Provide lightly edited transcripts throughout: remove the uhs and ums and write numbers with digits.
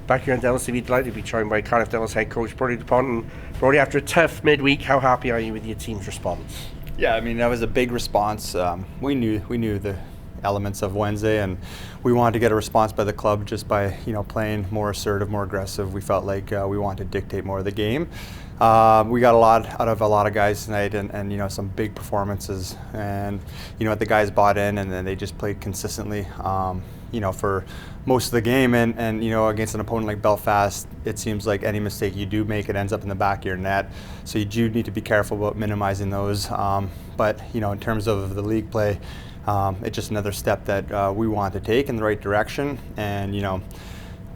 Back here in Dallas TV, delighted to be joined by Cardiff Devils head coach Brodie Dupont. And Brodie, after a tough midweek, how happy are you with your team's response? Yeah, I mean, that was a big response. We knew the elements of Wednesday, and we wanted to get a response by the club just by playing more assertive, more aggressive. We felt like we wanted to dictate more of the game. We got a lot out of a lot of guys tonight, and some big performances, and the guys bought in, and then they just played consistently. For most of the game, and against an opponent like Belfast, it seems like any mistake you do make, it ends up in the back of your net. So you do need to be careful about minimizing those. But in terms of the league play, it's just another step that we want to take in the right direction. And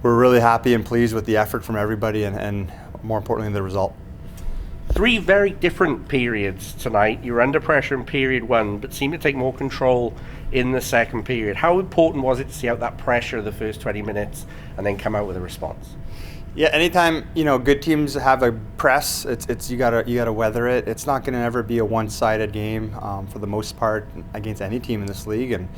we're really happy and pleased with the effort from everybody, and more importantly, the result. Three very different periods tonight. You were under pressure in period one, but seemed to take more control in the second period. How important was it to see out that pressure the first 20 minutes and then come out with a response? Yeah, anytime good teams have a press, it's you gotta weather it. It's not going to ever be a one-sided game for the most part against any team in this league, and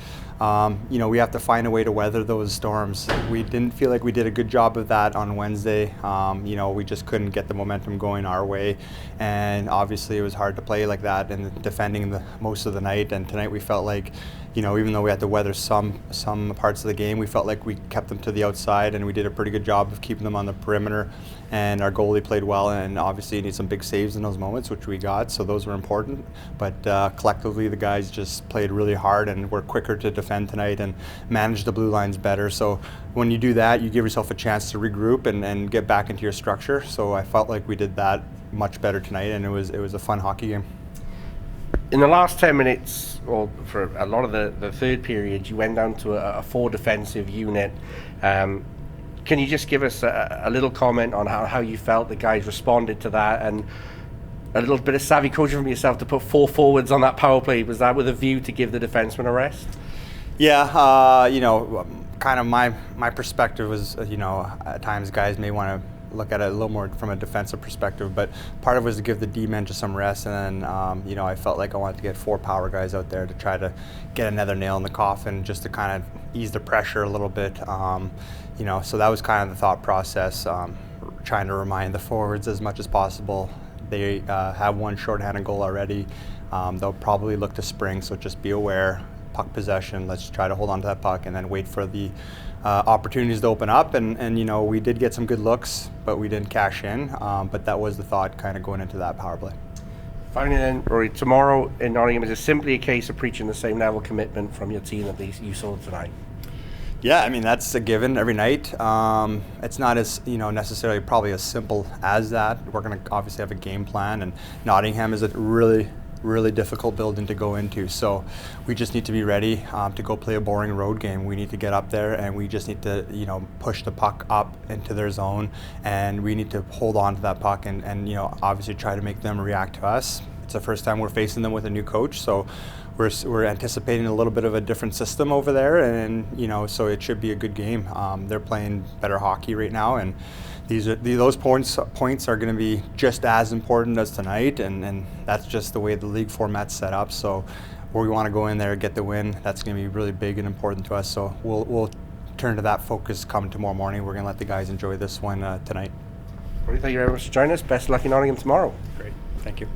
we have to find a way to weather those storms. We didn't feel like we did a good job of that on Wednesday. We just couldn't get the momentum going our way, and obviously it was hard to play like that and defending most of the night. And tonight we felt like, even though we had to weather some parts of the game, we felt like we kept them to the outside, and we did a pretty good job of keeping them on the perimeter. And our goalie played well, and obviously you need some big saves in those moments, which we got, so those were important. But collectively, the guys just played really hard and were quicker to defend tonight and managed the blue lines better. So when you do that, you give yourself a chance to regroup and get back into your structure. So I felt like we did that much better tonight, and it was a fun hockey game. In the last 10 minutes, or for a lot of the third period, you went down to a four defensive unit. Can you just give us a little comment on how you felt the guys responded to that, and a little bit of savvy coaching from yourself to put four forwards on that power play? Was that with a view to give the defenseman a rest? Yeah, kind of my perspective was, at times guys may want to look at it a little more from a defensive perspective, but part of it was to give the D-men just some rest, and then I felt like I wanted to get four power guys out there to try to get another nail in the coffin, just to kind of ease the pressure a little bit. So that was kind of the thought process, trying to remind the forwards as much as possible. They have one shorthanded goal already. They'll probably look to spring, so just be aware. Puck possession, let's try to hold on to that puck and then wait for the opportunities to open up, and we did get some good looks, but we didn't cash in, but that was the thought kind of going into that power play. Finally then, Rory, tomorrow in Nottingham, is it simply a case of preaching the same level of commitment from your team that you saw tonight? Yeah, I mean, that's a given every night. It's not as necessarily probably as simple as that. We're going to obviously have a game plan, and Nottingham is a really difficult building to go into, so we just need to be ready to go play a boring road game. We need to get up there, and we just need to push the puck up into their zone, and we need to hold on to that puck and obviously try to make them react to us. It's the first time we're facing them with a new coach, so we're anticipating a little bit of a different system over there, and so it should be a good game. They're playing better hockey right now, and those points are going to be just as important as tonight, and that's just the way the league format's set up. So we want to go in there and get the win. That's going to be really big and important to us. So we'll turn to that focus come tomorrow morning. We're going to let the guys enjoy this one tonight. Thank you very much for joining us. Best of luck in Nottingham tomorrow. Great. Thank you.